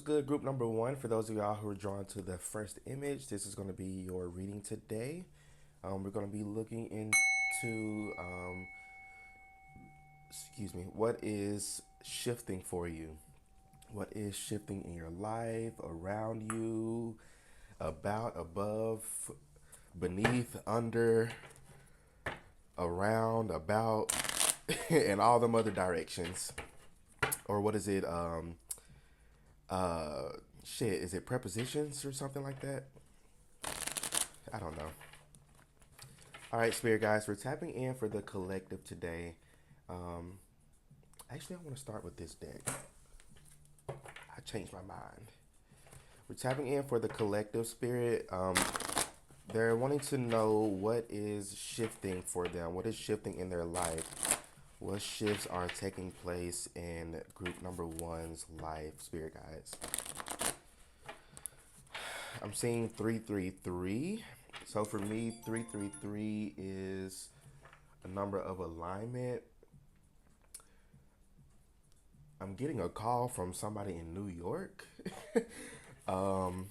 good, group number one? For those of y'all who are drawn to the first image, this is going to be your reading today. We're going to be looking into, what is shifting for you? What is shifting in your life, around you, about, above, beneath, under, around, about, and all them other directions? Or what is it? Uh, is it prepositions or something like that? I don't know. All right, spirit guys, we're tapping in for the collective today. Um, Actually, I want to start with this deck. I changed my mind. We're tapping in for the collective spirit. They're wanting to know what is shifting for them, what is shifting in their life, what shifts are taking place in group number one's life, spirit guides. I'm seeing 333. So for me, 333 is a number of alignment. I'm getting a call from somebody in New York. um,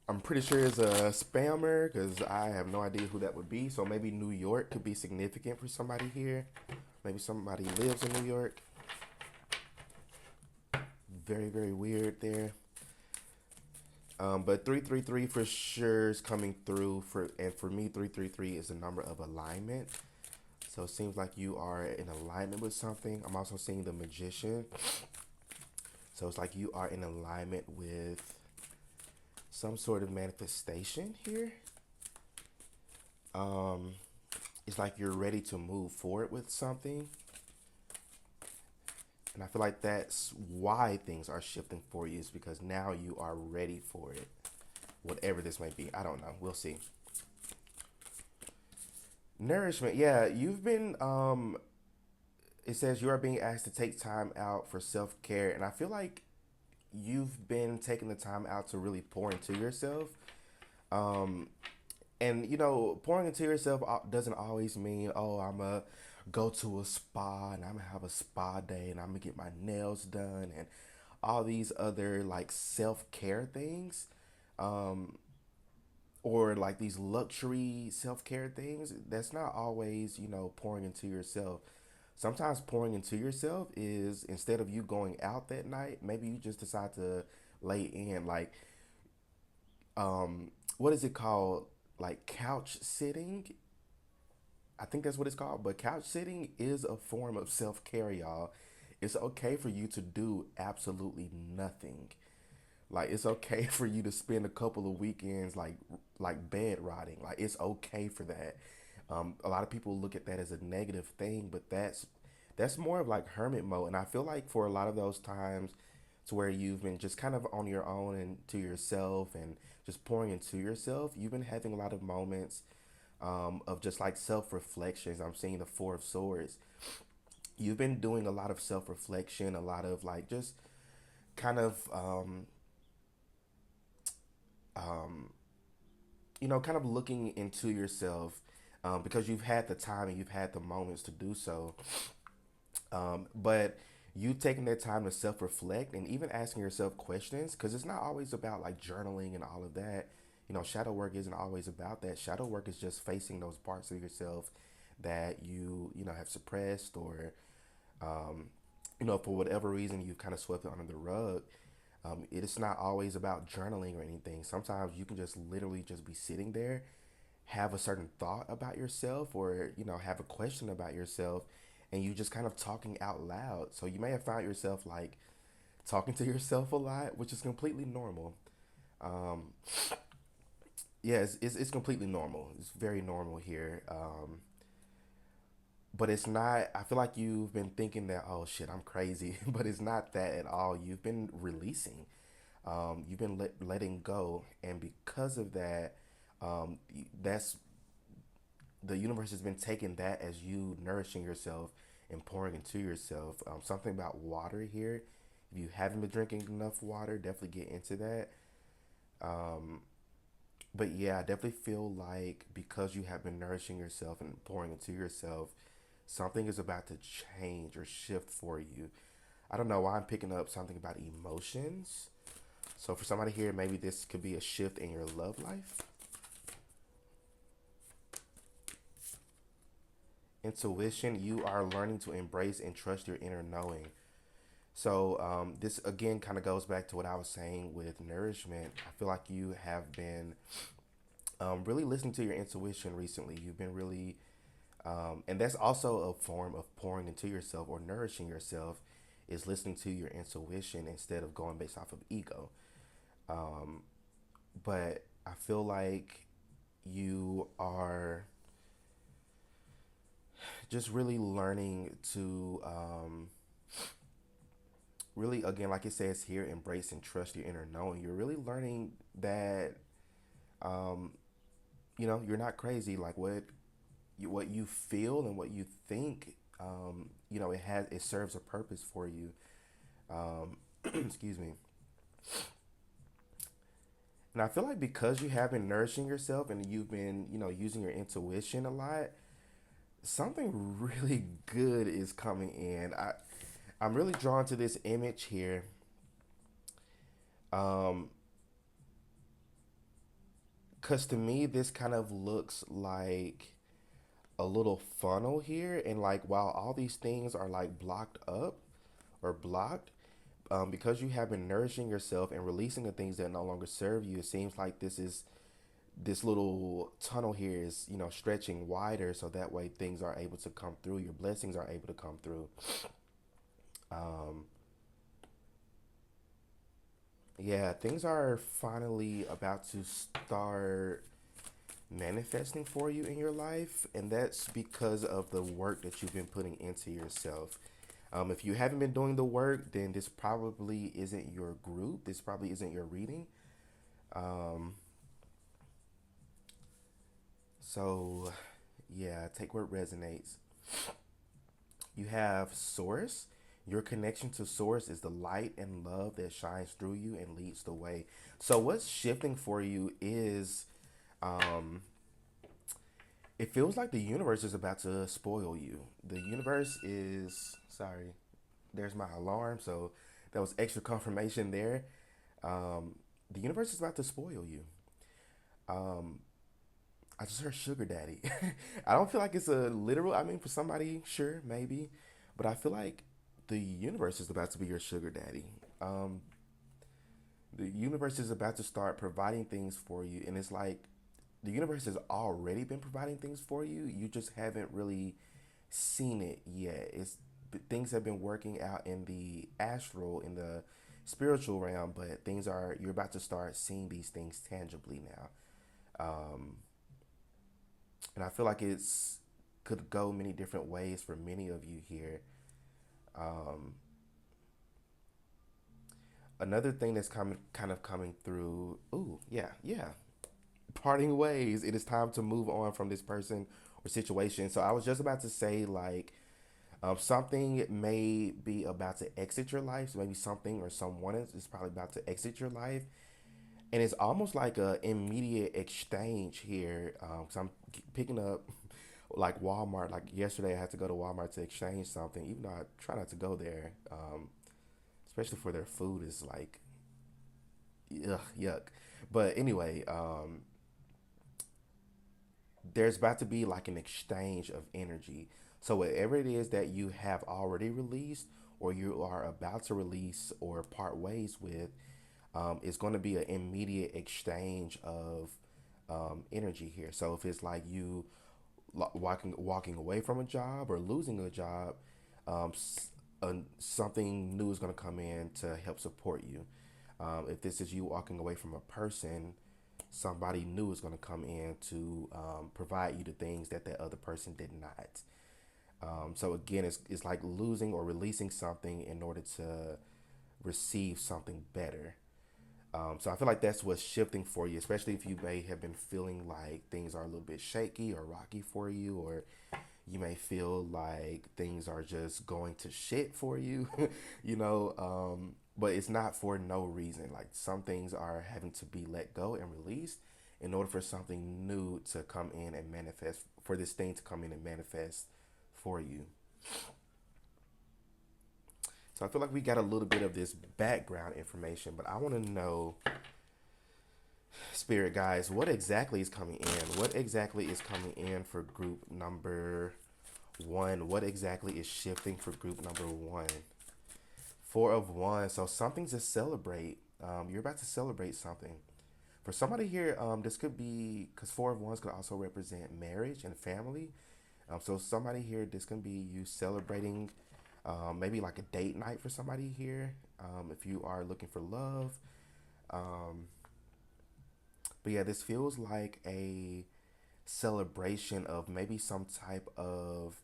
I'm pretty sure it's a spammer because I have no idea who that would be. So maybe New York could be significant for somebody here. Maybe somebody lives in New York. Very, very weird there. But 333 for sure is coming through and for me 333 is a number of alignment. So it seems like you are in alignment with something. I'm also seeing the magician. So it's like you are in alignment with some sort of manifestation here. It's like you're ready to move forward with something. And I feel like that's why things are shifting for you, is because now you are ready for it. Whatever this may be. I don't know. We'll see. Nourishment. Yeah, you've been it says you are being asked to take time out for self-care, and I feel like you've been taking the time out to really pour into yourself. Um and pouring into yourself doesn't always mean, oh, I'm a go to a spa and I'm gonna have a spa day and I'm gonna get my nails done and all these other like self-care things, um or like these luxury self-care things. That's not always pouring into yourself. Sometimes pouring into yourself is, instead of you going out that night, maybe you just decide to lay in, like, what is it called, like couch sitting. I think that's what it's called. But couch sitting is a form of self care, y'all. It's okay for you to do absolutely nothing. Like it's okay for you to spend a couple of weekends like bed rotting. Like it's okay for that. A lot of people look at that as a negative thing, but that's more of like hermit mode. And I feel like for a lot of those times to where you've been just kind of on your own and to yourself and just pouring into yourself, you've been having a lot of moments of just like self reflections. I'm seeing the Four of Swords. You've been doing a lot of self reflection, a lot of like just kind of kind of looking into yourself, because you've had the time and you've had the moments to do so. But you taking that time to self reflect and even asking yourself questions, because it's not always about like journaling and all of that. Shadow work isn't always about that. Shadow work is just facing those parts of yourself that you have suppressed, or for whatever reason you've kind of swept it under the rug. It is not always about journaling or anything. Sometimes you can just literally just be sitting there, have a certain thought about yourself, or have a question about yourself, and you just kind of talking out loud. So you may have found yourself like talking to yourself a lot, which is completely normal. Um, yeah, it's completely normal. It's very normal here. But it's not. I feel like you've been thinking that, oh shit, I'm crazy, but it's not that at all. You've been releasing. You've been letting go, and because of that, that's the universe has been taking that as you nourishing yourself and pouring into yourself. Something about water here. If you haven't been drinking enough water, definitely get into that. Um, but yeah, I definitely feel like because you have been nourishing yourself and pouring into yourself, something is about to change or shift for you. I don't know why I'm picking up something about emotions. So for somebody here, maybe this could be a shift in your love life. Intuition, you are learning to embrace and trust your inner knowing. So this again kind of goes back to what I was saying with nourishment. I feel like you have been really listening to your intuition recently. You've been really, and that's also a form of pouring into yourself or nourishing yourself, is listening to your intuition instead of going based off of ego. Um, but I feel like you are just really learning to really, again, like it says here, embrace and trust your inner knowing. You're really learning that um, you're not crazy. Like what you feel and what you think, it serves a purpose for you. Um, excuse me. And I feel like because you have been nourishing yourself and you've been, using your intuition a lot, something really good is coming in. I'm really drawn to this image here. Um, Cause to me this kind of looks like a little funnel here, and like while all these things are like blocked up or blocked, because you have been nourishing yourself and releasing the things that no longer serve you, it seems like this little tunnel here is stretching wider, so that way things are able to come through. Your blessings are able to come through. Um, yeah, things are finally about to start manifesting for you in your life, and that's because of the work that you've been putting into yourself. If you haven't been doing the work, then this probably isn't your group. This probably isn't your reading. Um, so, yeah, take what resonates. You have Source. Your connection to Source is the light and love that shines through you and leads the way. So, what's shifting for you is um, it feels like the universe is about to spoil you. The universe is, sorry, there's my alarm. So, that was extra confirmation there. The universe is about to spoil you. Um, I just heard sugar daddy. I don't feel like it's a literal. I mean, for somebody, sure, maybe, but I feel like the universe is about to be your sugar daddy. Um, the universe is about to start providing things for you, and it's like the universe has already been providing things for you. You just haven't really seen it yet. It's things have been working out in the astral, in the spiritual realm, but things are you're about to start seeing these things tangibly now. Um, and I feel like it's could go many different ways for many of you here. Um, Another thing that's coming, kind of coming through. Ooh, yeah, yeah. Parting ways. It is time to move on from this person or situation. So I was just about to say like something may be about to exit your life. So maybe something or someone is probably about to exit your life, and it's almost like a immediate exchange here. Cause I'm picking up like Walmart. Like yesterday, I had to go to Walmart to exchange something, even though I try not to go there, especially for their food is like yuck, yuck. But anyway, there's about to be like an exchange of energy. So whatever it is that you have already released, or you are about to release or part ways with, it's going to be an immediate exchange of energy here. So if it's like you walking away from a job or losing a job, um, something new is going to come in to help support you. If this is you walking away from a person, somebody new is going to come in to provide you the things that that other person did not. So again, it's like losing or releasing something in order to receive something better. So I feel like that's what's shifting for you, especially if you may have been feeling like things are a little bit shaky or rocky for you, or you may feel like things are just going to shit for you, but it's not for no reason. Like some things are having to be let go and released in order for something new to come in and manifest, for this thing to come in and manifest for you. So I feel like we got a little bit of this background information, but I want to know, Spirit guys, what exactly is coming in? What exactly is coming in for group number one? What exactly is shifting for group number one? Four of Wands. So something to celebrate. You're about to celebrate something. For somebody here, this could be because Four of Wands could also represent marriage and family. So somebody here, this can be you celebrating, maybe like a date night for somebody here. If you are looking for love, um, but yeah, this feels like a celebration of maybe some type of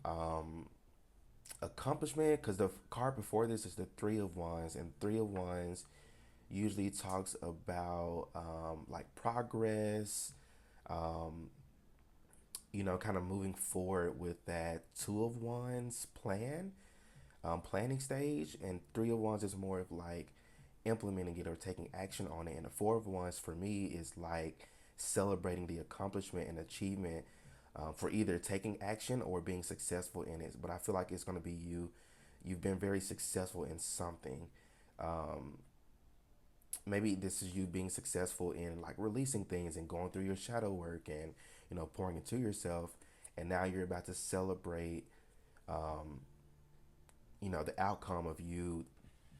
um, accomplishment. Because the card before this is the Three of Wands, and Three of Wands usually talks about like progress, um, kind of moving forward with that Two of Wands planning stage, and Three of Wands is more of like implementing it or taking action on it, and the Four of Wands for me is like celebrating the accomplishment and achievement for either taking action or being successful in it. But I feel like it's going to be you. You've been very successful in something. Um, Maybe this is you being successful in like releasing things and going through your shadow work and pouring into yourself, and now you're about to celebrate um, the outcome of you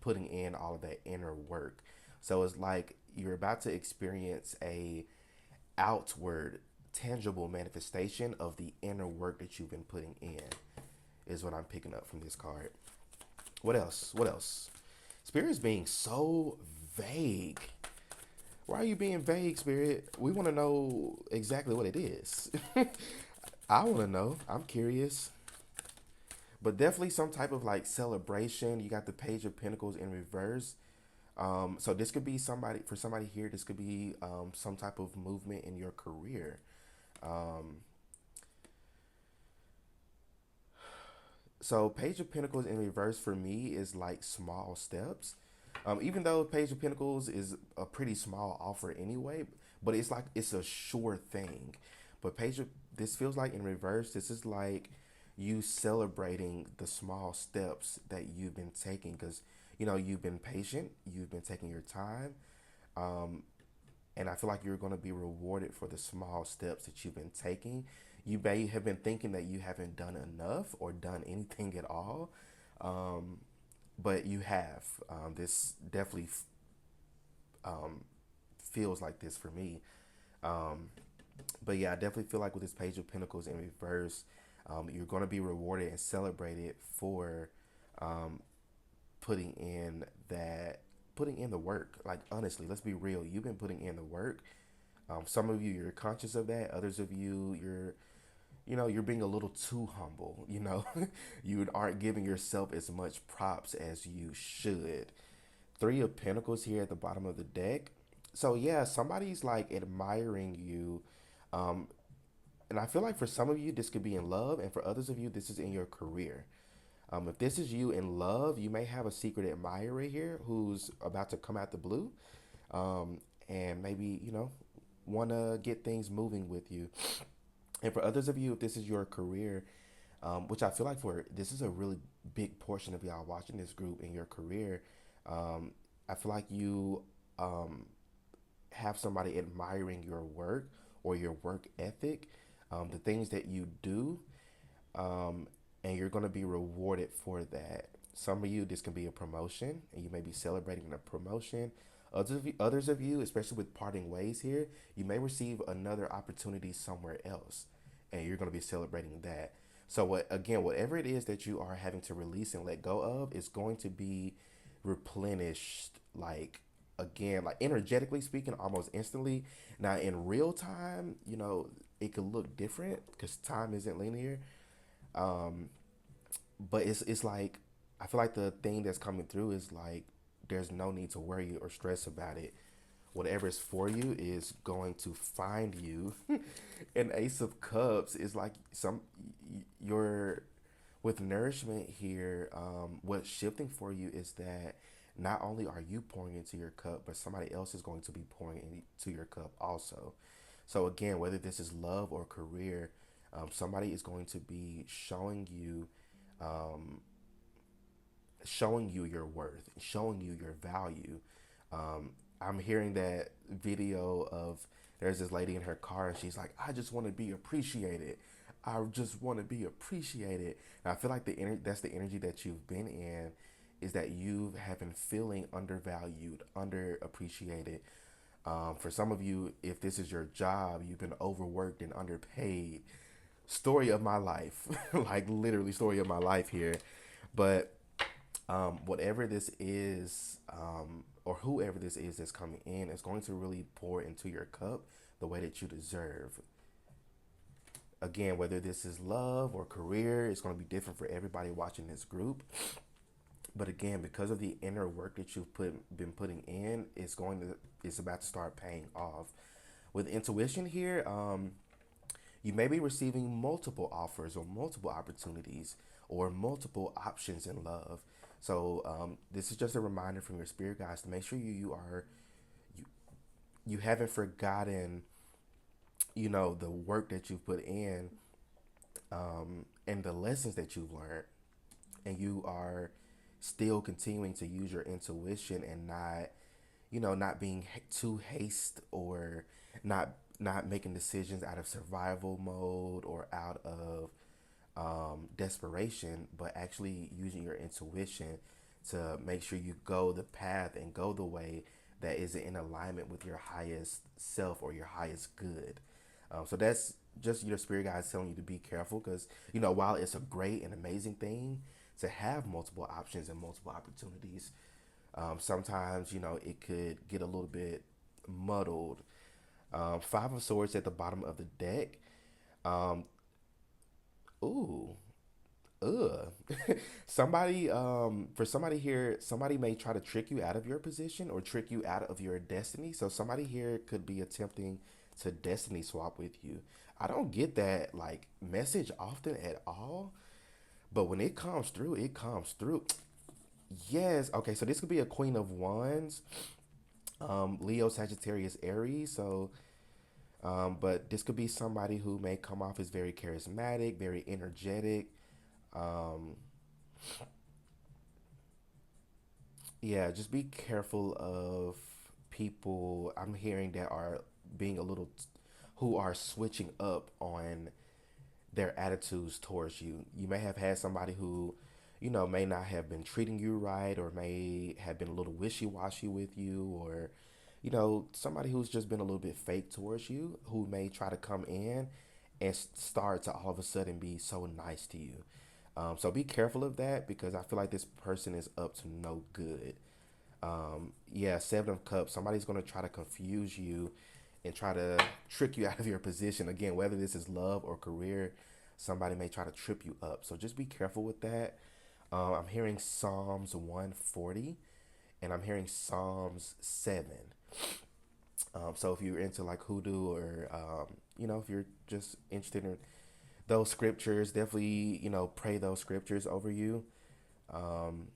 putting in all of that inner work. So it's like you're about to experience a outward tangible manifestation of the inner work that you've been putting in, is what I'm picking up from this card. What else? What else? Spirit's being so vague. Why are you being vague, Spirit? We want to know exactly what it is. I want to know. I'm curious. But definitely some type of like celebration. You got the Page of Pentacles in reverse. So this could be somebody, for somebody here, this could be some type of movement in your career. Um, so Page of Pentacles in reverse for me is like small steps. Even though Page of Pentacles is a pretty small offer anyway, but it's like it's a sure thing. But this feels like in reverse, this is like you celebrating the small steps that you've been taking, because you've been patient, you've been taking your time, um, and I feel like you're going to be rewarded for the small steps that you've been taking. You may have been thinking that you haven't done enough or done anything at all, um, but you have. This definitely um, feels like this for me. Um, but yeah, I definitely feel like with this Page of Pentacles in reverse, you're going to be rewarded and celebrated for um, putting in that putting in the work. Like honestly, let's be real. You've been putting in the work. Some of you, you're conscious of that. Others of you, you're being a little too humble. You aren't giving yourself as much props as you should. Three of Pentacles here at the bottom of the deck. So yeah, somebody's like admiring you. Um, and I feel like for some of you, this could be in love, and for others of you, this is in your career. If this is you in love, you may have a secret admirer here who's about to come out the blue, um, and maybe want to get things moving with you. And for others of you, if this is your career, which I feel like for this is a really big portion of y'all watching this group in your career, um, I feel like you um, have somebody admiring your work or your work ethic, the things that you do, um, and you're going to be rewarded for that. Some of you, this can be a promotion, and you may be celebrating a promotion. Others of you, especially with parting ways here, you may receive another opportunity somewhere else, and you're going to be celebrating that. So, whatever it is that you are having to release and let go of is going to be replenished, like again, like energetically speaking, almost instantly. Now, in real time, it could look different because time isn't linear. Um, but it's like I feel like the thing that's coming through is like there's no need to worry or stress about it. Whatever is for you is going to find you. And Ace of Cups is like your with nourishment here. What's shifting for you is that not only are you pouring into your cup, but somebody else is going to be pouring into your cup also. So again, whether this is love or career, somebody is going to be showing you um, showing you your worth, showing you your value. I'm hearing that video of there's this lady in her car and she's like, I just want to be appreciated. I just want to be appreciated. And I feel like that's the energy that you've been in, is that you have been feeling undervalued, underappreciated. For some of you, if this is your job, you've been overworked and underpaid. Story of my life, like literally story of my life here. But whatever this is, or whoever this is that's coming in, is going to really pour into your cup the way that you deserve. Again, whether this is love or career, it's going to be different for everybody watching this group. But again, because of the inner work that you've been putting in, it's about to start paying off. With intuition here, you may be receiving multiple offers or multiple opportunities or multiple options in love. So this is just a reminder from your spirit guides to make sure you you haven't forgotten, the work that you've put in, and the lessons that you've learned, and you are still continuing to use your intuition and not being too haste, or not making decisions out of survival mode or out of desperation, but actually using your intuition to make sure you go the path and go the way that is in alignment with your highest self or your highest good. So that's just your spirit guides telling you to be careful, because while it's a great and amazing thing to have multiple options and multiple opportunities, sometimes it could get a little bit muddled. Five of Swords at the bottom of the deck. Um, ooh, ugh. For somebody here, somebody may try to trick you out of your position or trick you out of your destiny. So somebody here could be attempting to destiny swap with you. I don't get that like message often at all, but when it comes through, it comes through. Yes. Okay. So this could be a Queen of Wands, Leo, Sagittarius, Aries. So, but this could be somebody who may come off as very charismatic, very energetic. Um, yeah, just be careful of people I'm hearing that are being who are switching up on their attitudes towards you. You may have had somebody who, may not have been treating you right, or may have been a little wishy washy with you, or, somebody who's just been a little bit fake towards you, who may try to come in and start to all of a sudden be so nice to you. So be careful of that, because I feel like this person is up to no good. Yeah, Seven of Cups. Somebody's going to try to confuse you and try to trick you out of your position. Again, whether this is love or career, somebody may try to trip you up. So just be careful with that. I'm hearing Psalms 140, and I'm hearing Psalms 7. So if you're into like hoodoo, or, if you're just interested in those scriptures, definitely, pray those scriptures over you. Um,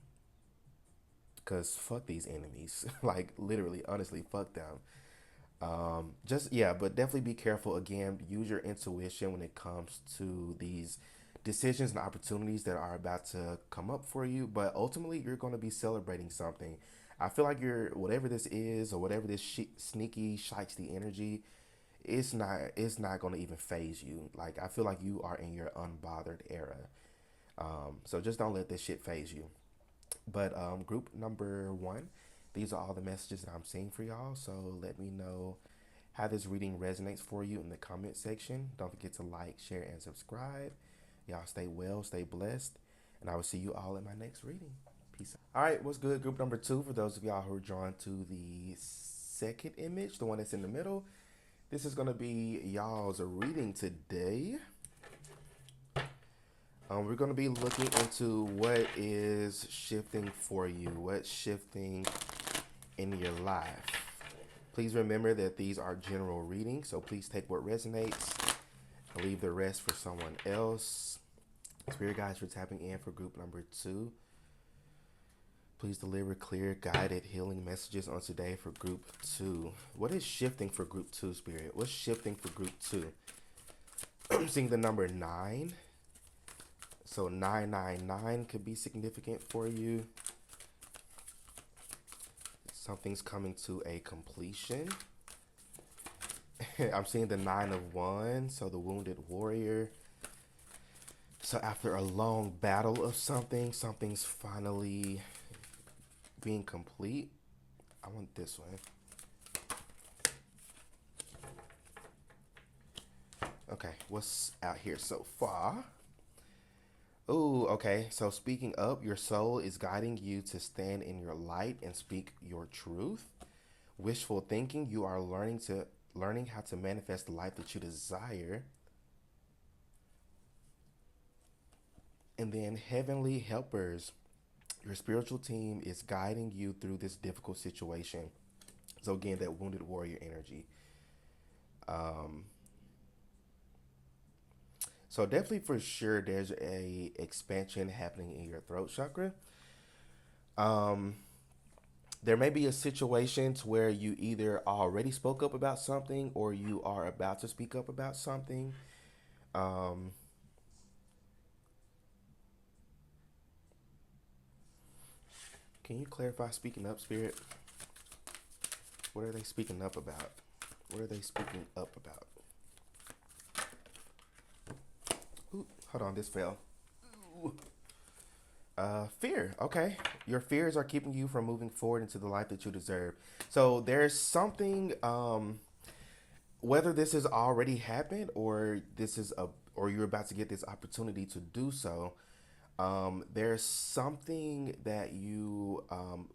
Cause fuck these enemies, like literally, honestly, fuck them. Just yeah, but definitely be careful. Again, use your intuition when it comes to these decisions and opportunities that are about to come up for you. But ultimately, you're going to be celebrating something. I feel like whatever this is, or whatever this sneaky, shiesty energy, it's not going to even phase you. Like I feel like you are in your unbothered era. So just don't let this shit phase you. But group number one, these are all the messages that I'm seeing for y'all. So let me know how this reading resonates for you in the comment section. Don't forget to like, share, and subscribe. Y'all stay well, stay blessed, and I will see you all in my next reading. Peace out. All right, what's good? Group number two, for those of y'all who are drawn to the second image, the one that's in the middle. This is going to be y'all's reading today. We're going to be looking into what is shifting for you, what's shifting in your life. Please remember that these are general readings, so please take what resonates and leave the rest for someone else. Spirit guides, for tapping in for group number two. Please deliver clear, guided, healing messages on today for group two. What is shifting for group two, Spirit? What's shifting for group two? I'm seeing the number 9. So 999 could be significant for you. Something's coming to a completion. I'm seeing the Nine of Wands, so the wounded warrior. So after a long battle of something, something's finally being complete. I want this one. Okay, what's out here so far? Ooh, okay. So speaking up, your soul is guiding you to stand in your light and speak your truth. Wishful thinking, you are learning how to manifest the life that you desire. And then heavenly helpers, your spiritual team is guiding you through this difficult situation. So again, that wounded warrior energy. Um, so definitely for sure, there's a expansion happening in your throat chakra. Um, there may be a situation to where you either already spoke up about something or you are about to speak up about something. Um, can you clarify speaking up, spirit? What are they speaking up about? What are they speaking up about? Ooh, hold on, this fell. Ooh. Fear. Okay. Your fears are keeping you from moving forward into the life that you deserve. So there's something, whether this has already happened or you're about to get this opportunity to do so. There's something that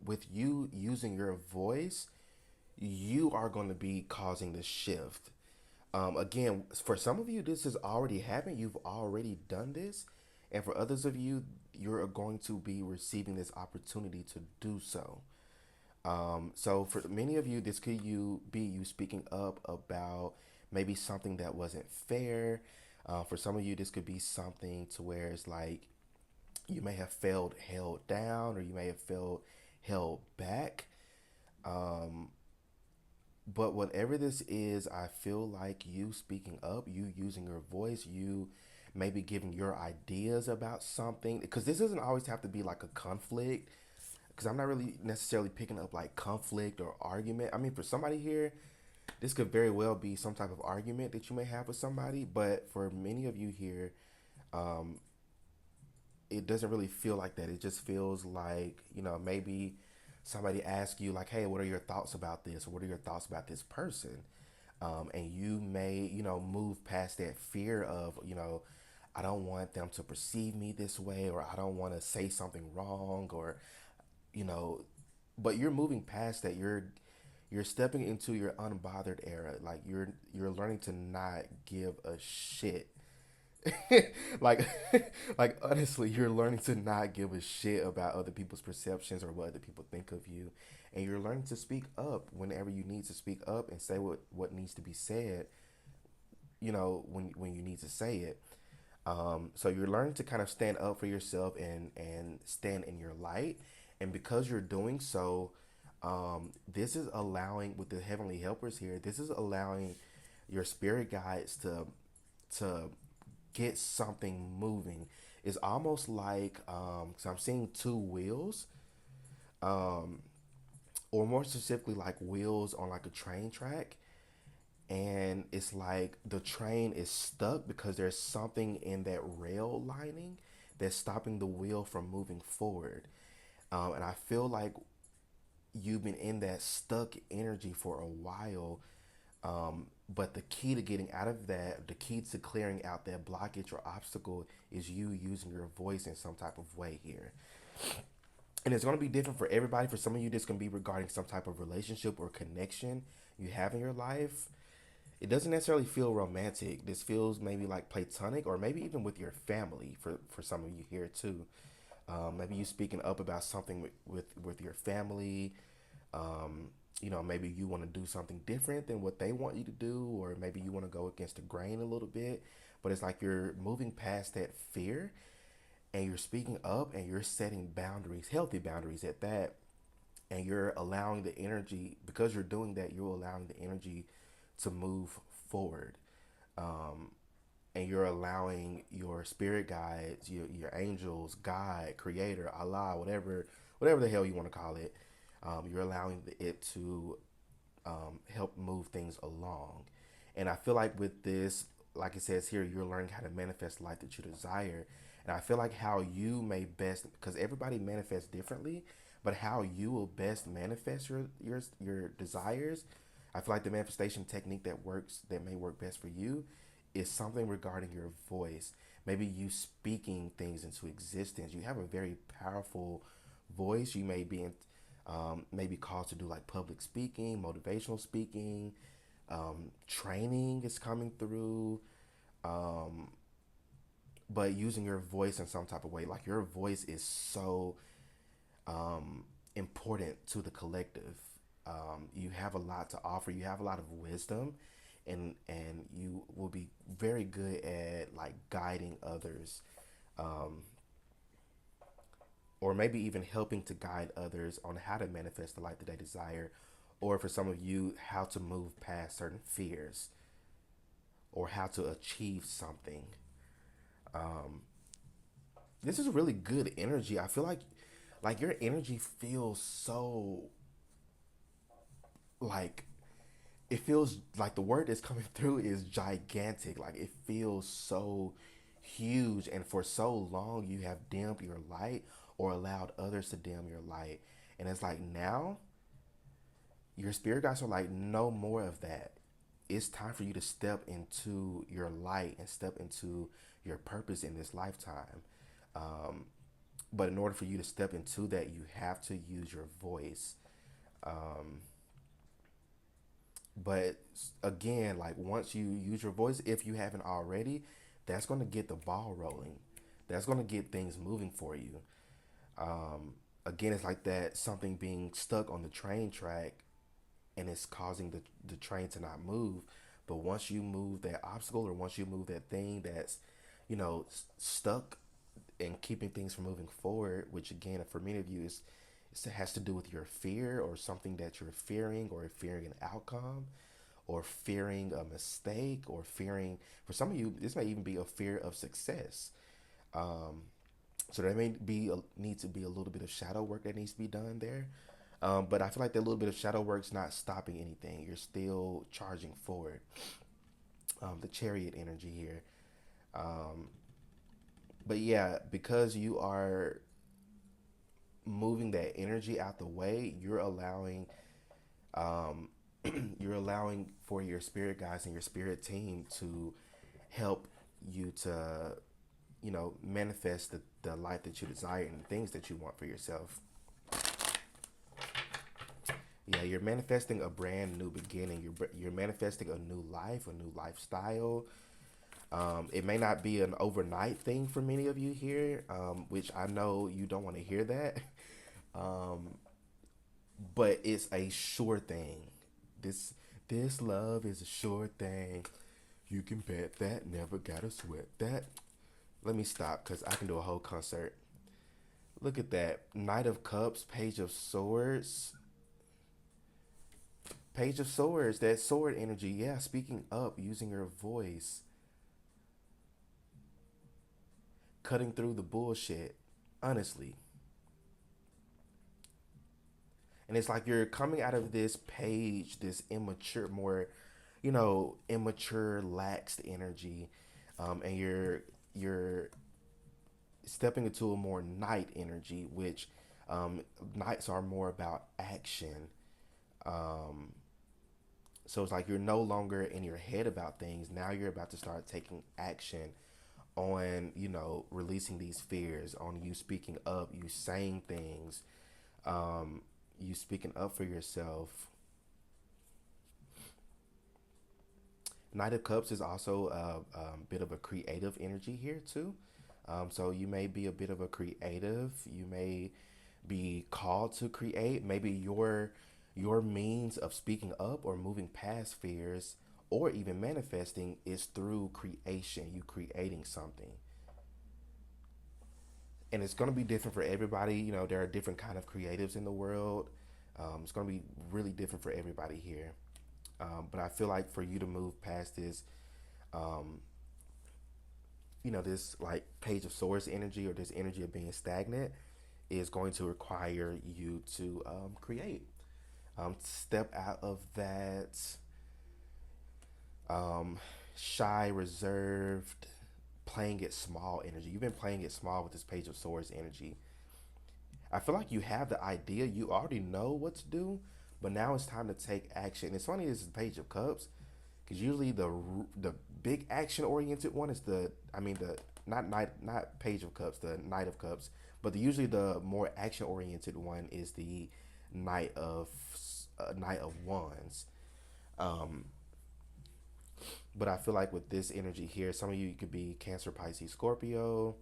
with you using your voice, you are going to be causing the shift. Again, for some of you, this has already happened. You've already done this. And for others of you, you're going to be receiving this opportunity to do so. So for many of you, this could be you speaking up about maybe something that wasn't fair. For some of you, this could be something to where it's like you may have felt held down or you may have felt held back. Um, but whatever this is, I feel like you speaking up, you using your voice, you maybe giving your ideas about something, because this doesn't always have to be like a conflict. Because I'm not really necessarily picking up like conflict or argument. I mean, for somebody here, this could very well be some type of argument that you may have with somebody. But for many of you here, um, it doesn't really feel like that. It just feels like, maybe somebody asks you like, hey, what are your thoughts about this? Or what are your thoughts about this person? And you may, move past that fear of, I don't want them to perceive me this way, or I don't want to say something wrong, or, you know, but you're moving past that. You're stepping into your unbothered era. Like you're learning to not give a shit. like like honestly, you're learning to not give a shit about other people's perceptions or what other people think of you, and you're learning to speak up whenever you need to speak up and say what needs to be said, when you need to say it. So you're learning to kind of stand up for yourself and stand in your light, and because you're doing so, this is allowing, with the heavenly helpers here, this is allowing your spirit guides to get something moving. It's almost like, so I'm seeing two wheels, um, or more specifically like wheels on like a train track, and it's like the train is stuck because there's something in that rail lining that's stopping the wheel from moving forward. And I feel like you've been in that stuck energy for a while. But the key to getting out of that, the key to clearing out that blockage or obstacle is you using your voice in some type of way here. And it's going to be different for everybody. For some of you, this can be regarding some type of relationship or connection you have in your life. It doesn't necessarily feel romantic. This feels maybe like platonic, or maybe even with your family for some of you here too. Maybe you speaking up about something with your family. Maybe you want to do something different than what they want you to do, or maybe you want to go against the grain a little bit. But it's like you're moving past that fear and you're speaking up and you're setting boundaries, healthy boundaries at that. And you're allowing the energy, because you're doing that, you're allowing the energy to move forward. Um, and you're allowing your spirit guides, your angels, God, Creator, Allah, whatever the hell you want to call it, you're allowing it to help move things along. And I feel like with this, like it says here, you're learning how to manifest the life that you desire. And I feel like how you may best, because everybody manifests differently, but how you will best manifest your desires. I feel like the manifestation technique that may work best for you is something regarding your voice. Maybe you speaking things into existence. You have a very powerful voice. You may be in, maybe called to do like public speaking, motivational speaking, training is coming through, um, but using your voice in some type of way. Like your voice is so important to the collective. You have a lot to offer. You have a lot of wisdom, and you will be very good at like guiding others, um, or maybe even helping to guide others on how to manifest the life that they desire, or for some of you, how to move past certain fears or how to achieve something. This is really good energy. I feel like your energy feels so like it feels like the word that's coming through is gigantic. Like it feels so huge, and for so long you have dimmed your light or allowed others to dim your light. And it's like now your spirit guides are like, no more of that. It's time for you to step into your light and step into your purpose in this lifetime. Um, but in order for you to step into that, you have to use your voice. Um, but again, like once you use your voice, if you haven't already, that's going to get the ball rolling. That's going to get things moving for you. Um, Again, it's like that something being stuck on the train track and it's causing the train to not move. But once you move that obstacle or once you move that thing that's, stuck and keeping things from moving forward, which again, for many of you it has to do with your fear or something that you're fearing or fearing an outcome or fearing a mistake or fearing, for some of you, this may even be a fear of success. Um, so there may be need to be a little bit of shadow work that needs to be done there. But I feel like that little bit of shadow work's not stopping anything. You're still charging forward. The chariot energy here. Um, but yeah, because you are moving that energy out the way, um, you're allowing for your spirit guides and your spirit team to help you to, manifest the life that you desire and the things that you want for yourself. Yeah, you're manifesting a brand new beginning. You're manifesting a new life, a new lifestyle. It may not be an overnight thing for many of you here, which I know you don't want to hear that. Um, but it's a sure thing. This this love is a sure thing. You can bet that. Never gotta sweat that. Let me stop because I can do a whole concert. Look at that. Knight of Cups, Page of Swords. Page of Swords, that sword energy. Yeah, speaking up, using your voice, cutting through the bullshit. Honestly. And it's like you're coming out of this page, this immature, more, immature, laxed energy, and you're stepping into a more night energy, which nights are more about action. Um, so it's like you're no longer in your head about things. Now you're about to start taking action on, releasing these fears, on you speaking up, you saying things, um, you speaking up for yourself. Knight of Cups is also a bit of a creative energy here too. So you may be a bit of a creative. You may be called to create. Maybe your means of speaking up or moving past fears or even manifesting is through creation. You creating something, and it's going to be different for everybody. There are different kind of creatives in the world. It's going to be really different for everybody here. But I feel like for you to move past this, um, this like Page of Swords energy, or this energy of being stagnant, is going to require you to create. Step out of that um, shy, reserved, playing it small energy. You've been playing it small with this Page of Swords energy. I feel like you have the idea, you already know what to do, but now it's time to take action. It's funny, this is Page of Cups, because usually the big action oriented one is the not Page of Cups, the Knight of Cups, but usually the more action oriented one is the Knight of Knight of Wands. Um, but I feel like with this energy here, some of you could be Cancer, Pisces, Scorpio,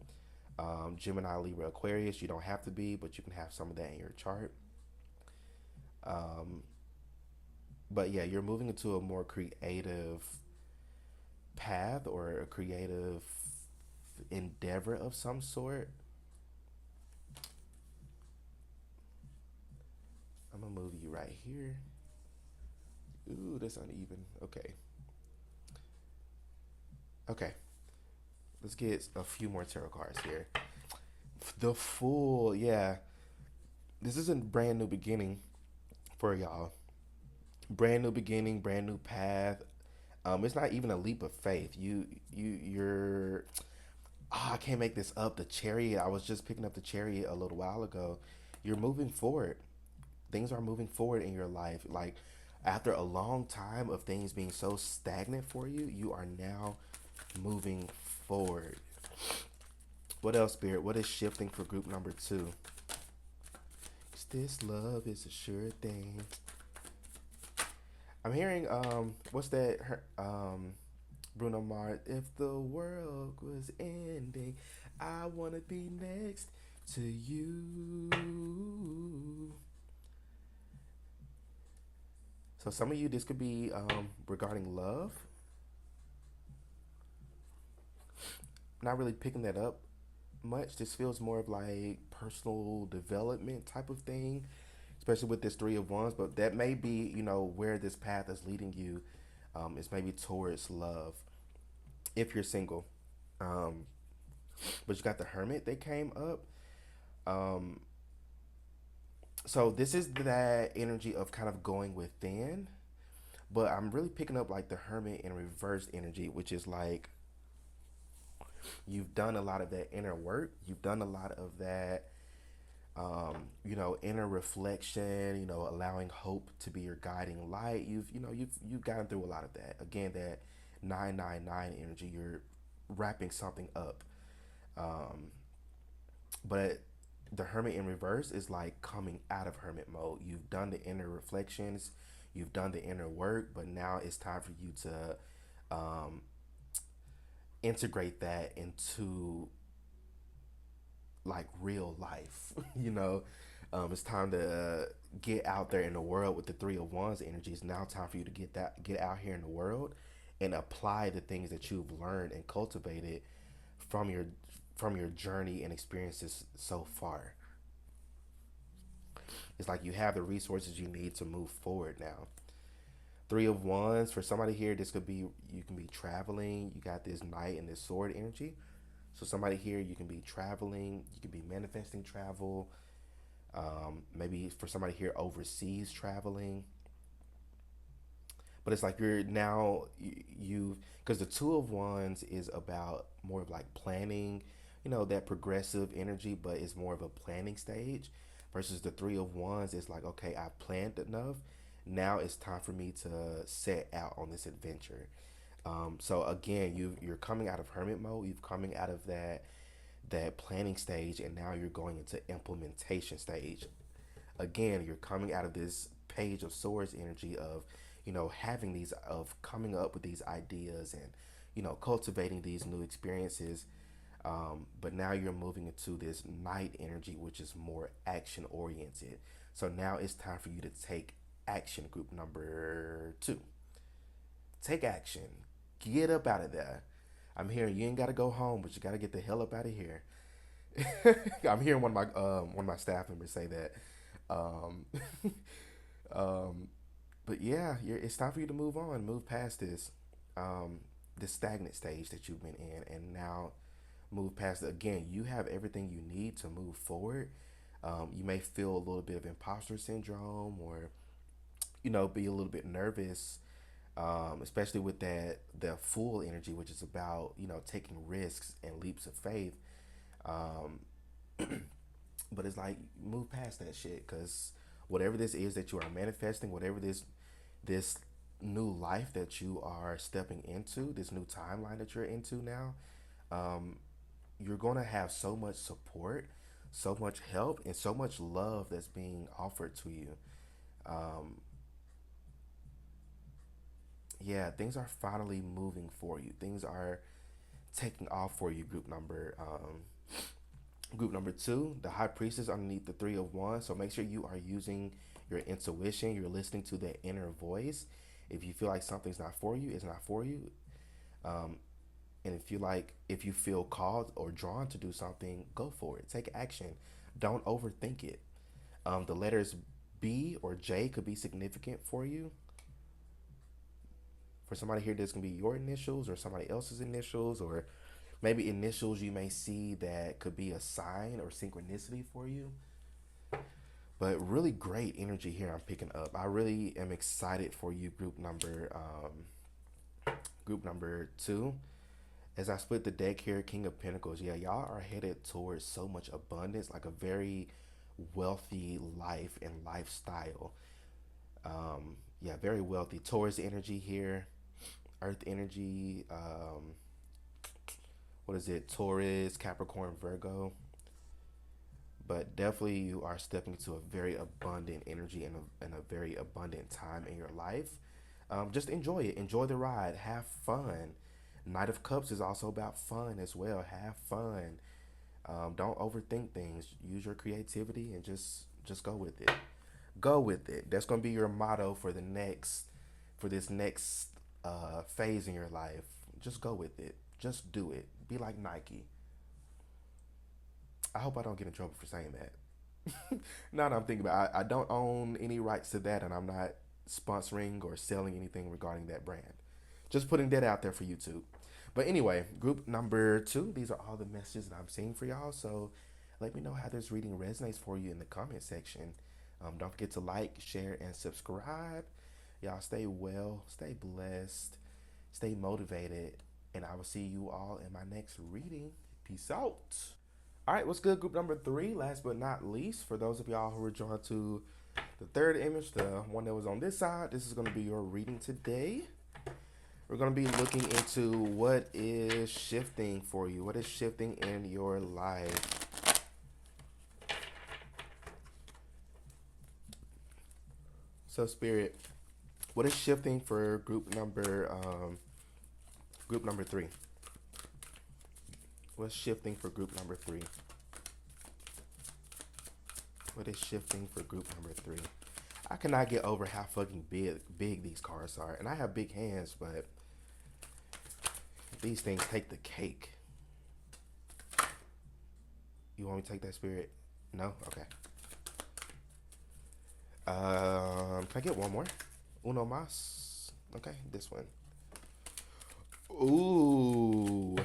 Gemini, Libra, Aquarius. You don't have to be, but you can have some of that in your chart. Um, but yeah, you're moving into a more creative path, or a creative endeavor of some sort. I'm gonna move you right here. Ooh, that's uneven. Okay. Okay. Let's get a few more tarot cards here. The Fool, yeah. This is a brand new beginning for y'all. Brand new beginning, brand new path. It's not even a leap of faith. You're. Oh, I can't make this up. The Chariot. I was just picking up the Chariot a little while ago. You're moving forward. Things are moving forward in your life. Like, after a long time of things being so stagnant for you, you are now moving forward. What else, Spirit? What is shifting for group number two? 'Cause this love is a sure thing. I'm hearing what's that? Bruno Mars. If the world was ending, I wanna be next to you. So some of you, this could be regarding love. Not really picking that up much. This feels more of like personal development type of thing, especially with this Three of Wands. But that may be, where this path is leading you. Is maybe towards love if you're single. Um, but you got the Hermit that came up. Um, so this is that energy of kind of going within. But I'm really picking up like the Hermit in reverse energy, which is like you've done a lot of that inner work. You've done a lot of that inner reflection, allowing hope to be your guiding light. You've gotten through a lot of that. Again, that 999 energy, you're wrapping something up. Um, but the Hermit in reverse is like coming out of Hermit mode. You've done the inner reflections, you've done the inner work, but now it's time for you to um, integrate that into like real life. It's time to get out there in the world with the Three of Wands energy. It's now time for you to get out here in the world and apply the things that you've learned and cultivated from your journey and experiences so far. It's like you have the resources you need to move forward now. Three of Wands, for somebody here, this could be, you can be traveling. You got this Knight and this Sword energy. So somebody here, you can be traveling, you can be manifesting travel. Maybe for somebody here, overseas traveling. But it's like you're now you because the Two of Wands is about more of like planning, that progressive energy, but it's more of a planning stage. Versus the Three of Wands is like, okay, I planned enough. Now it's time for me to set out on this adventure. So again, you're coming out of hermit mode. You're coming out of that planning stage, and now you're going into implementation stage. Again, you're coming out of this Page of Swords energy of, having these, of coming up with these ideas and, cultivating these new experiences. But now you're moving into this Knight energy, which is more action oriented. So now it's time for you to take action. Group number two, take action. Get up out of there. I'm hearing you ain't got to go home, but you got to get the hell up out of here. I'm hearing one of my staff members say that. Um, um, but yeah, it's time for you to move on, move past this stagnant stage that you've been in, and now move past it. Again, you have everything you need to move forward. You may feel a little bit of imposter syndrome, or be a little bit nervous, especially with that full energy, which is about taking risks and leaps of faith. Um, but it's like, move past that shit, because whatever this is that you are manifesting, whatever this new life that you are stepping into, this new timeline that you're into now, um, you're going to have so much support, so much help, and so much love that's being offered to you. Um, yeah, things are finally moving for you. Things are taking off for you, group number two, the high priestess underneath the three of wands. So make sure you are using your intuition. You're listening to that inner voice. If you feel like something's not for you, it's not for you. Um, and if you feel called or drawn to do something, go for it. Take action. Don't overthink it. The letters B or J could be significant for you. For somebody here, this can be your initials or somebody else's initials, or maybe initials you may see that could be a sign or synchronicity for you. But really great energy here I'm picking up. I really am excited for you, group number two. As I split the deck here, King of Pentacles. Yeah, y'all are headed towards so much abundance, like a very wealthy life and lifestyle. Yeah, very wealthy. Taurus energy here, Earth energy. What is it? Taurus, Capricorn, Virgo. But definitely, you are stepping into a very abundant energy and a very abundant time in your life. Just enjoy it. Enjoy the ride. Have fun. Knight of Cups is also about fun as well. Have fun. Don't overthink things. Use your creativity and just go with it. Go with it. That's gonna be your motto for this next phase in your life. Just go with it. Just do it. Be like Nike. I hope I don't get in trouble for saying that. Now that I'm thinking about it, I don't own any rights to that, and I'm not sponsoring or selling anything regarding that brand. Just putting that out there for YouTube. But anyway, group number two, these are all the messages that I'm seeing for y'all. So let me know how this reading resonates for you in the comment section. Don't forget to like, share, and subscribe. Y'all stay well, stay blessed, stay motivated, and I will see you all in my next reading. Peace out. All right, what's good, group number three? Last but not least, for those of y'all who were drawn to the third image, the one that was on this side, this is going to be your reading today. We're going to be looking into what is shifting for you, what is shifting in your life. So, Spirit, what is shifting for group number three? What's shifting for group number three? What is shifting for group number three? I cannot get over how fucking big these cards are. And I have big hands, but these things take the cake. You want me to take that, Spirit? No? Okay. Can I get one more? Uno más. Okay, this one. Ooh.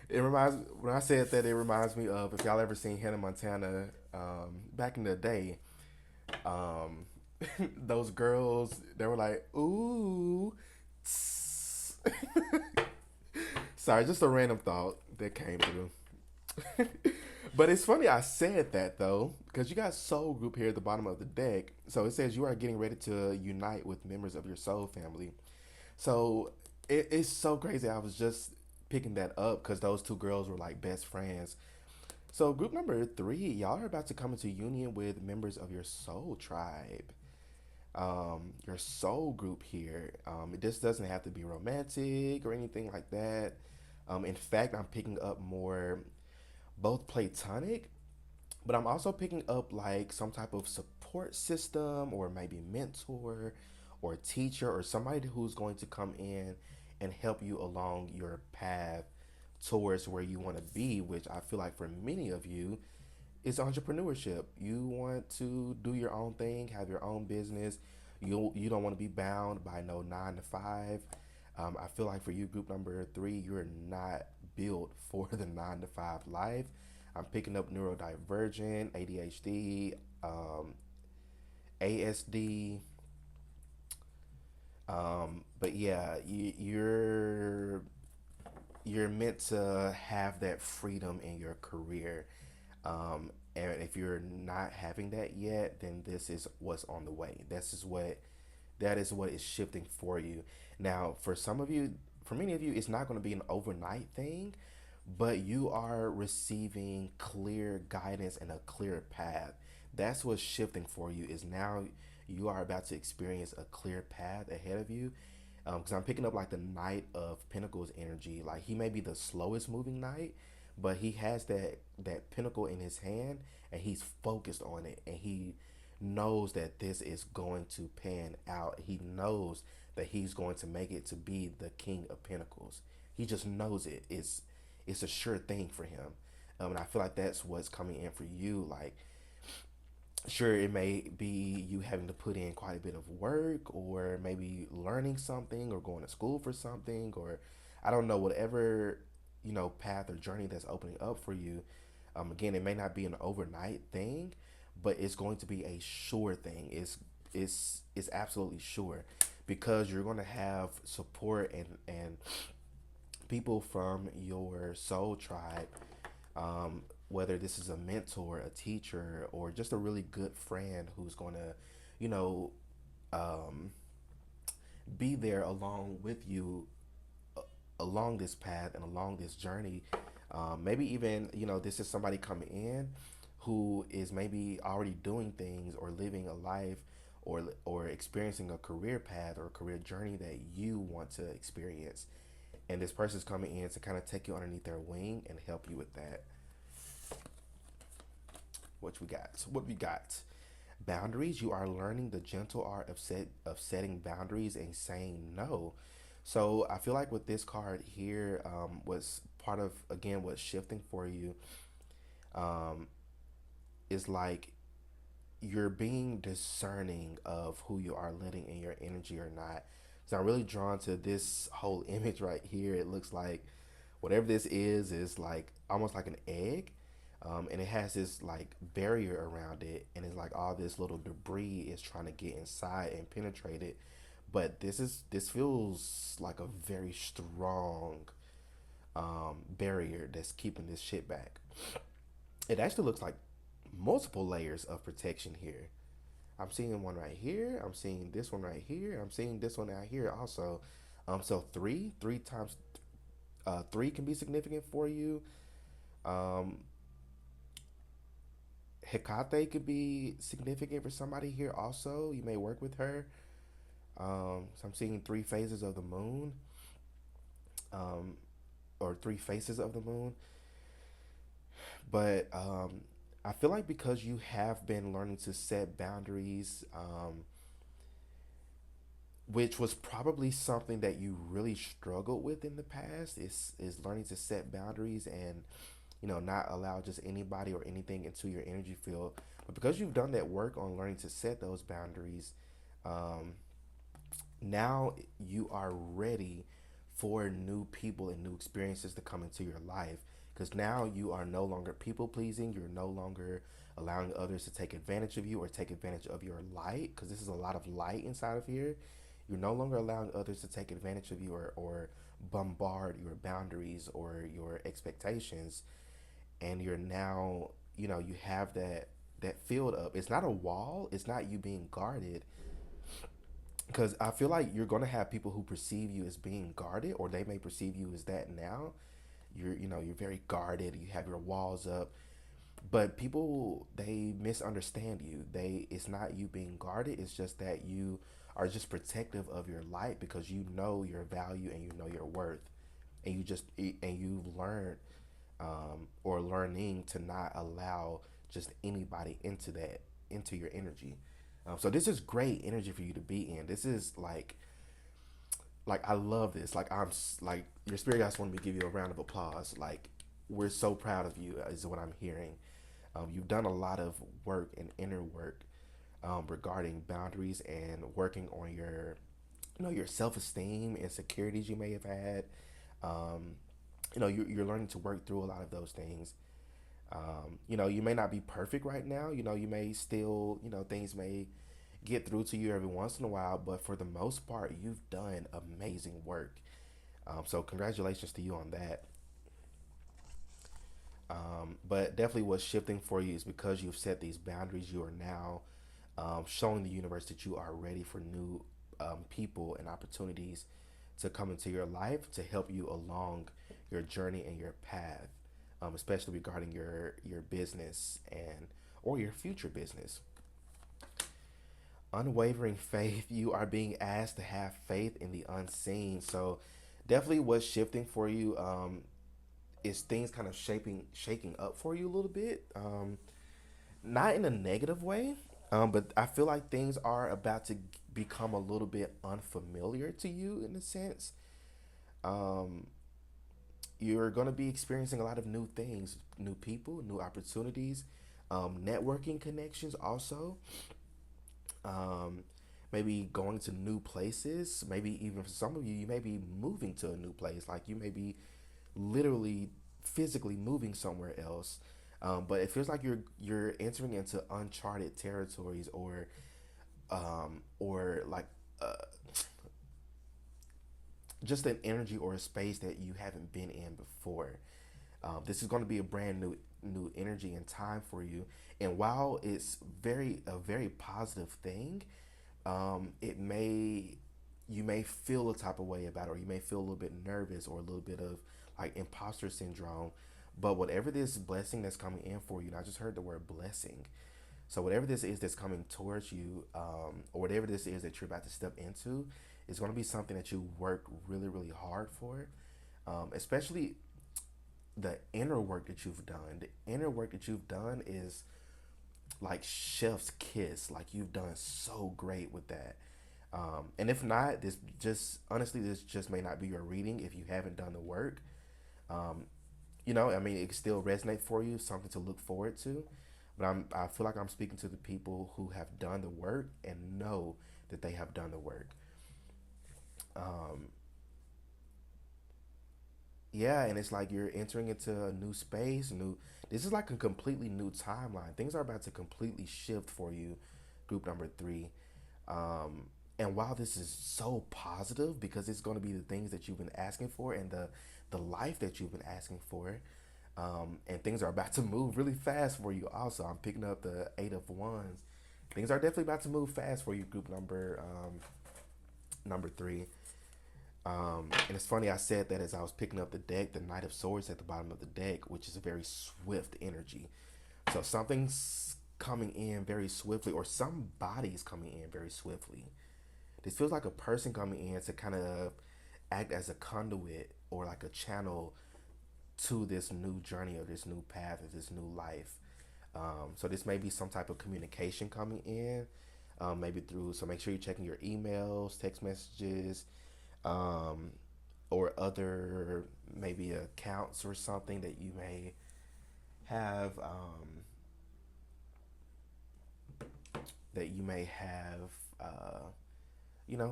It reminds when I said that, it reminds me of, if y'all ever seen Hannah Montana, back in the day, um, those girls, they were like, ooh. Sorry, just a random thought that came through. But it's funny I said that though, because you got Soul Group here at the bottom of the deck. So it says you are getting ready to unite with members of your soul family. So it's so crazy. I was just picking that up because those two girls were like best friends. So group number three, y'all are about to come into union with members of your soul tribe. Your soul group here. This doesn't have to be romantic or anything like that. In fact, I'm picking up more both platonic, but I'm also picking up like some type of support system, or maybe mentor or teacher, or somebody who's going to come in and help you along your path towards where you want to be, which I feel like for many of you is entrepreneurship. You want to do your own thing, have your own business. You don't want to be bound by no 9 to 5. I feel like for you, group number three, you're not built for the 9 to 5 life. I'm picking up neurodivergent, ADHD, ASD. But yeah, you're meant to have that freedom in your career. And if you're not having that yet, then this is what's on the way. That is what is shifting for you. Now, for some of you, for many of you, it's not going to be an overnight thing, but you are receiving clear guidance and a clear path. That's what's shifting for you is now you are about to experience a clear path ahead of you. Because I'm picking up like the Knight of Pentacles energy. Like he may be the slowest moving knight, but he has that pinnacle in his hand, and he's focused on it, and he knows that this is going to pan out. He knows that he's going to make it to be the King of Pentacles. He just knows it. It's a sure thing for him. And I feel like that's what's coming in for you. Like, sure, it may be you having to put in quite a bit of work, or maybe learning something, or going to school for something, or I don't know, whatever path or journey that's opening up for you. Again, it may not be an overnight thing, but it's going to be a sure thing. It's absolutely sure, because you're going to have support and people from your soul tribe, whether this is a mentor, a teacher, or just a really good friend who's going to, you know, um, be there along with you along this path and along this journey. Maybe even, this is somebody coming in who is maybe already doing things or living a life, or experiencing a career path or a career journey that you want to experience. And this person's coming in to kind of take you underneath their wing and help you with that. What we got? What we got? Boundaries. You are learning the gentle art of setting boundaries and saying no. So I feel like with this card here, was part of, again, what's shifting for you, um, is like you're being discerning of who you are letting in your energy or not. So I'm really drawn to this whole image right here. It looks like whatever this is like almost like an egg, and it has this like barrier around it, and it's like all this little debris is trying to get inside and penetrate it. But this feels like a very strong barrier that's keeping this shit back. It actually looks like multiple layers of protection here. I'm seeing one right here. I'm seeing this one right here. I'm seeing this one out here also. So three times, three can be significant for you. Um, Hecate could be significant for somebody here also. You may work with her. So I'm seeing three phases of the moon, um, or three faces of the moon. But I feel like because you have been learning to set boundaries, which was probably something that you really struggled with in the past, is learning to set boundaries and not allow just anybody or anything into your energy field. But because you've done that work on learning to set those boundaries, um, now you are ready for new people and new experiences to come into your life, because now you are no longer people pleasing. You're no longer allowing others to take advantage of you or take advantage of your light, because this is a lot of light inside of here. You're no longer allowing others to take advantage of you, or bombard your boundaries or your expectations. And you're now, you have that field up. It's not a wall. It's not you being guarded, because I feel like you're gonna have people who perceive you as being guarded, or they may perceive you as that now. You're very guarded. You have your walls up, but people, they misunderstand you. It's not you being guarded. It's just that you are just protective of your light, because you know your value and you know your worth, and you've learned, or learning to not allow just anybody into your energy. So this is great energy for you to be in. This is like I love this. Like like your spirit guides wanted me to give you a round of applause. Like, we're so proud of you, is what I'm hearing. You've done a lot of work and inner work, regarding boundaries and working on your your self-esteem, insecurities you may have had. Um, you're learning to work through a lot of those things. You may not be perfect right now. You may still, things may get through to you every once in a while, but for the most part, you've done amazing work. So congratulations to you on that. But definitely what's shifting for you is because you've set these boundaries, you are now showing the universe that you are ready for new people and opportunities to come into your life to help you along your journey and your path, especially regarding your business and or your future business. Unwavering faith, you are being asked to have faith in the unseen. So definitely what's shifting for you is things kind of shaking up for you a little bit. Not in a negative way, but I feel like things are about to become a little bit unfamiliar to you in a sense. Um, you're going to be experiencing a lot of new things, new people, new opportunities, networking connections also. Um, Maybe going to new places. Maybe even for some of you, you may be moving to a new place. Like you may be literally physically moving somewhere else. But it feels like you're entering into uncharted territories, or like uh, just an energy or a space that you haven't been in before. This is going to be a brand new energy and time for you. And while it's a very positive thing, it may you may feel a type of way about it, or you may feel a little bit nervous or a little bit of like imposter syndrome. But whatever this blessing that's coming in for you, and I just heard the word blessing. So whatever this is that's coming towards you, or whatever this is that you're about to step into, is going to be something that you work really, really hard for. Especially the inner work that you've done. The inner work that you've done is like chef's kiss. Like you've done so great with that. And if not, this just honestly, this just may not be your reading if you haven't done the work. Um, I mean, it can still resonate for you, something to look forward to. But I feel like I'm speaking to the people who have done the work and know that they have done the work. Um, yeah, and it's like you're entering into a new space, new. This is like a completely new timeline. Things are about to completely shift for you, group number three. And while this is so positive because it's going to be the things that you've been asking for and the life that you've been asking for, and things are about to move really fast for you. Also, I'm picking up the Eight of Wands. Things are definitely about to move fast for you, group number three. And it's funny, I said that as I was picking up the deck, the Knight of Swords at the bottom of the deck, which is a very swift energy. So something's coming in very swiftly, or somebody's coming in very swiftly. This feels like a person coming in to kind of act as a conduit or like a channel to this new journey or this new path or this new life. So this may be some type of communication coming in, maybe through. So make sure you're checking your emails, text messages, um, or other maybe accounts or something that you may have, that you may have,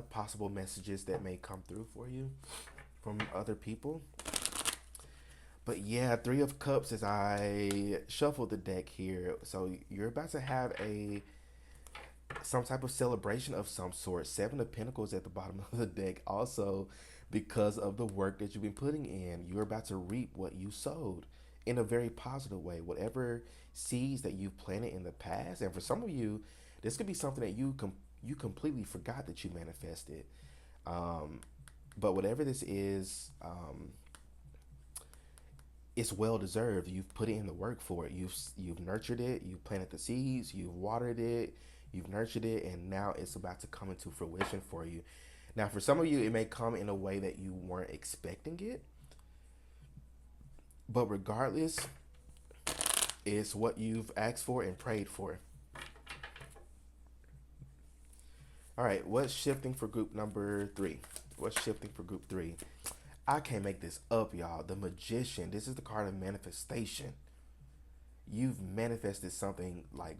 possible messages that may come through for you from other people. But yeah, Three of Cups as I shuffle the deck here. So you're about to have a some type of celebration of some sort. Seven of Pentacles at the bottom of the deck. Also, because of the work that you've been putting in, you're about to reap what you sowed in a very positive way. Whatever seeds that you've planted in the past, and for some of you, this could be something that you completely forgot that you manifested. Um, but whatever this is, it's well deserved. You've put in the work for it. You've nurtured it. You've planted the seeds. You've watered it. You've nurtured it, and now it's about to come into fruition for you. Now, for some of you, it may come in a way that you weren't expecting it, but regardless, it's what you've asked for and prayed for. All right, what's shifting for group number three? What's shifting for group three? I can't make this up, y'all. The Magician. This is the card of manifestation. You've manifested something like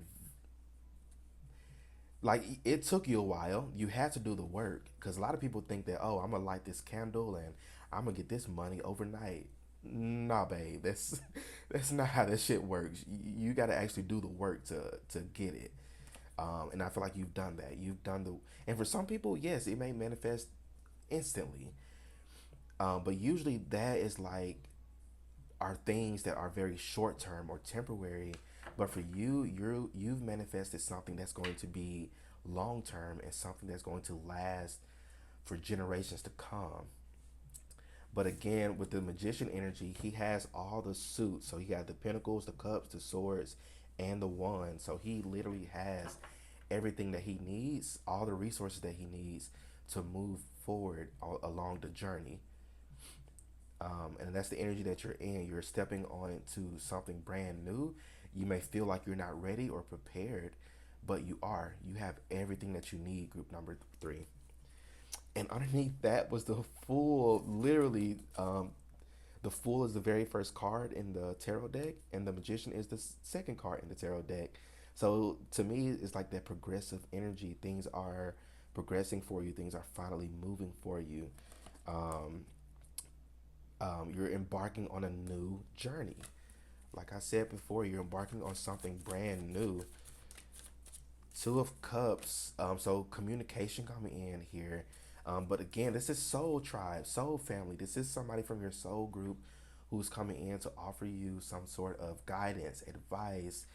like it took you a while. You had to do the work because a lot of people think that, oh, I'm gonna light this candle and I'm gonna get this money overnight. Nah, babe, that's that's not how that shit works. You got to actually do the work to get it. And I feel like you've done that. You've done the, and for some people, yes, it may manifest instantly. But usually that is like are things that are very short term or temporary. But for you, you've manifested something that's going to be long term and something that's going to last for generations to come. But again, with the magician energy, he has all the suits. So he got the pentacles, the cups, the swords, and the wand. So he literally has everything that he needs, all the resources that he needs to move forward along the journey. And that's the energy that you're in. You're stepping on into something brand new. You may feel like you're not ready or prepared, but you are. You have everything that you need, group number three. And underneath that was the Fool. Literally, the Fool is the very first card in the tarot deck, and the Magician is the second card in the tarot deck. So to me, it's like that progressive energy. Things are progressing for you. Things are finally moving for you. Um, you're embarking on a new journey. Like I said before, you're embarking on something brand new. Two of Cups. So communication coming in here. But again, this is soul tribe, soul family. This is somebody from your soul group who's coming in to offer you some sort of guidance, advice,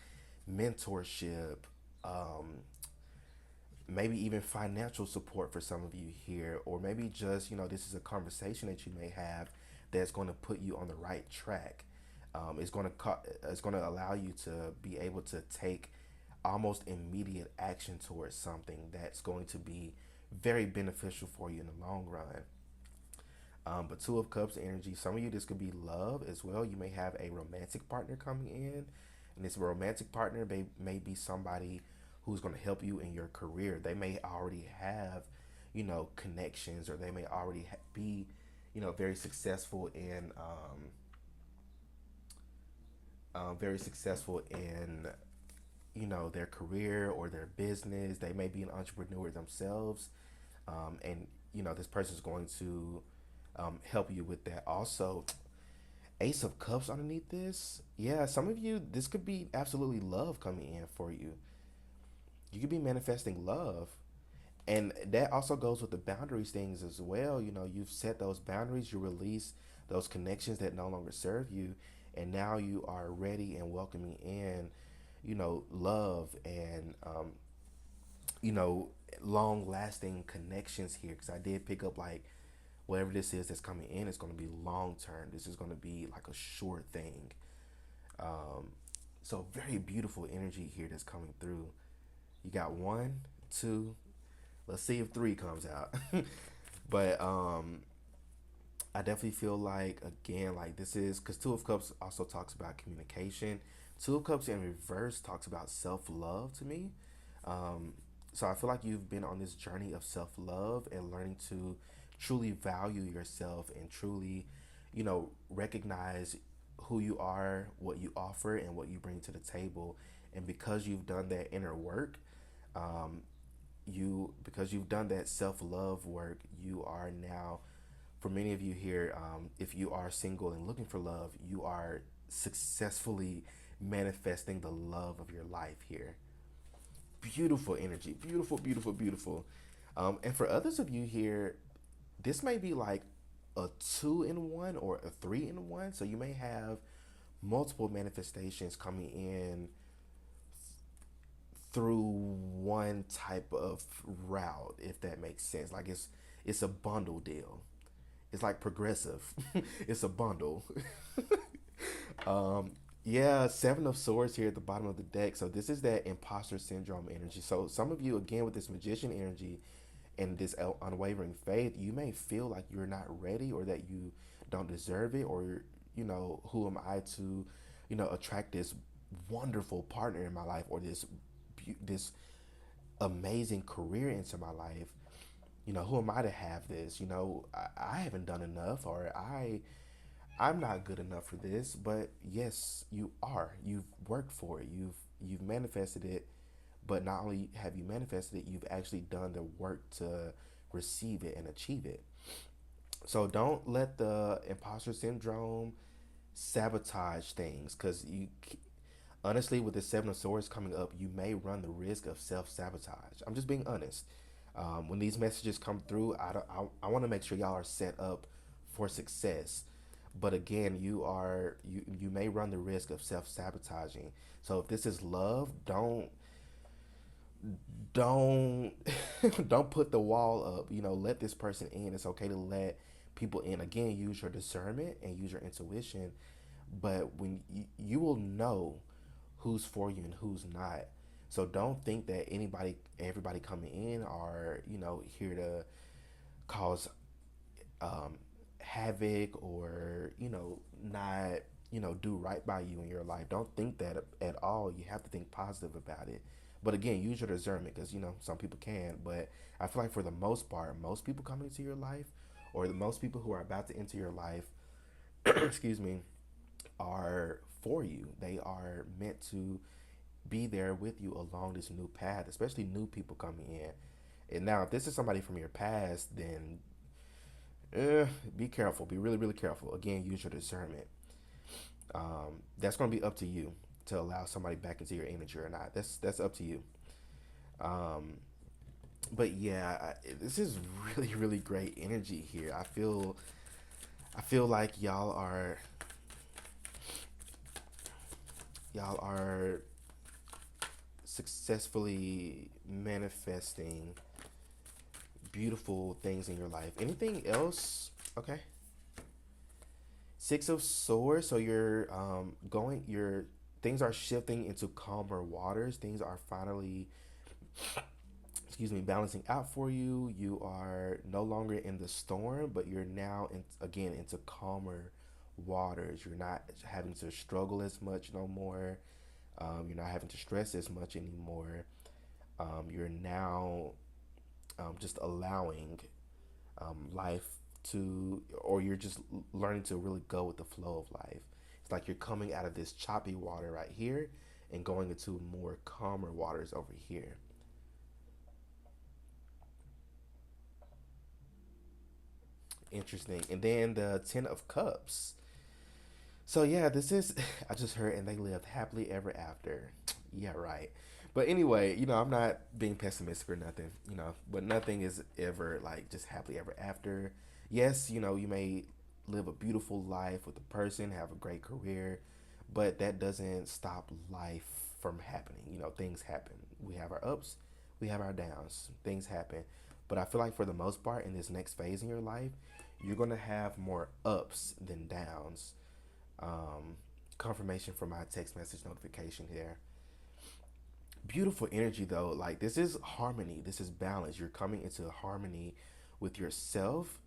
mentorship, um, maybe even financial support for some of you here, or maybe just, this is a conversation that you may have that's going to put you on the right track. It's going to allow you to be able to take almost immediate action towards something that's going to be very beneficial for you in the long run. But Two of Cups energy, some of you, this could be love as well. You may have a romantic partner coming in, and this romantic partner may be somebody who's going to help you in your career. They may already have, connections, or they may already be, very successful in, very successful in, their career or their business. They may be an entrepreneur themselves, and this person is going to help you with that. Also, Ace of Cups underneath this. Yeah, some of you, this could be absolutely love coming in for you. You could be manifesting love. And that also goes with the boundaries things as well. You've set those boundaries, you release those connections that no longer serve you, and now you are ready and welcoming in, love and, you know, long lasting connections here. Because I did pick up like whatever this is that's coming in is going to be long term. This is going to be like a short thing. Um, so very beautiful energy here that's coming through. You got one, two. Let's see if three comes out. But I definitely feel like again, like this is because Two of Cups also talks about communication. Two of Cups in reverse talks about self love to me. Um, so I feel like you've been on this journey of self love and learning to truly value yourself and truly, recognize who you are, what you offer, and what you bring to the table. And because you've done that inner work, um, because you've done that self love work, you are now, for many of you here, if you are single and looking for love, you are successfully manifesting the love of your life here. Beautiful energy, beautiful, beautiful, beautiful. And for others of you here, this may be like a two in one or a three in one. So you may have multiple manifestations coming in through one type of route, if that makes sense. Like it's a bundle deal. It's like progressive. It's a bundle. um, yeah, Seven of Swords here at the bottom of the deck. So this is that imposter syndrome energy. So some of you, again, with this magician energy and this unwavering faith, you may feel like you're not ready or that you don't deserve it, or who am I to, attract this wonderful partner in my life, or this amazing career into my life. Who am I to have this? I haven't done enough, or I'm not good enough for this. But yes, you are. You've worked for it. You've manifested it but not only have you manifested it, you've actually done the work to receive it and achieve it. So don't let the imposter syndrome sabotage things, because you honestly, with the Seven of Swords coming up, you may run the risk of self sabotage. I'm just being honest. When these messages come through, I want to make sure y'all are set up for success. But again, you may run the risk of self sabotaging. So if this is love, don't don't put the wall up. Let this person in. It's okay to let people in. Again, use your discernment and use your intuition. But when you will know who's for you and who's not. So don't think that everybody coming in are here to cause havoc, or not do right by you in your life. Don't think that at all. You have to think positive about it. But again, use your discernment, because some people can. But I feel like for the most part, most people coming into your life, or the most people who are about to enter your life, excuse me, are for you. They are meant to be there with you along this new path, especially new people coming in. And now, if this is somebody from your past, then be careful. Be really, really careful. Again, use your discernment. That's going to be up to you to allow somebody back into your energy or not. That's up to you. Um, but yeah, this is really, really great energy here. I feel like y'all are successfully manifesting beautiful things in your life. Anything else? Okay. Six of Swords. So your things are shifting into calmer waters. Things are finally, excuse me, balancing out for you. You are no longer in the storm, but you're now again into calmer waters. You're not having to struggle as much no more. You're not having to stress as much anymore. You're now just allowing life to, or you're just learning to really go with the flow of life. It's like you're coming out of this choppy water right here and going into more calmer waters over here. Interesting. And then the Ten of Cups. So yeah, this is I just heard, and they lived happily ever after. Yeah, right. But anyway, I'm not being pessimistic or nothing, but nothing is ever like just happily ever after. Yes, you may live a beautiful life with a person, have a great career, but that doesn't stop life from happening. Things happen. We have our ups, we have our downs. Things happen. But I feel like for the most part in this next phase in your life, you're going to have more ups than downs. um, Confirmation for my text message notification here. Beautiful energy though. Like, this is harmony. This is balance. You're coming into harmony with yourself,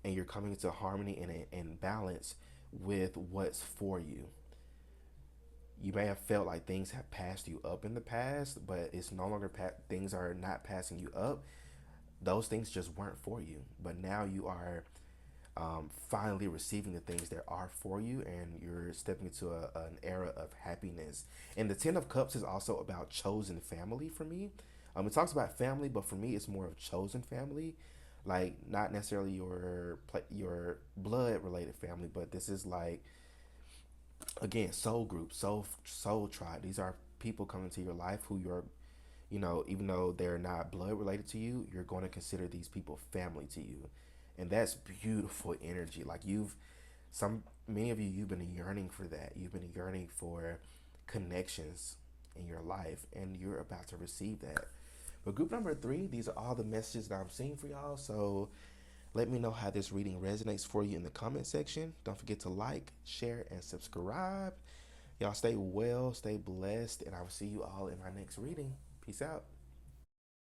and you're coming into harmony and balance with what's for you. You may have felt like things have passed you up in the past, but it's no longer things are not passing you up. Those things just weren't for you. But now you are finally receiving the things that are for you, and you're stepping into an era of happiness. And the Ten of Cups is also about chosen family for me. It talks about family, but for me it's more of chosen family, like not necessarily your blood related family, but this is like, again, soul group, soul tribe. These are people coming to your life who you're, even though they're not blood related to you, you're going to consider these people family to you. And that's beautiful energy. Like, many of you, you've been yearning for that. You've been yearning for connections in your life, and you're about to receive that. But group number 3, these are all the messages that I'm seeing for y'all. So let me know how this reading resonates for you in the comment section. Don't forget to like, share, and subscribe. Y'all stay well, stay blessed, and I will see you all in my next reading. Peace out.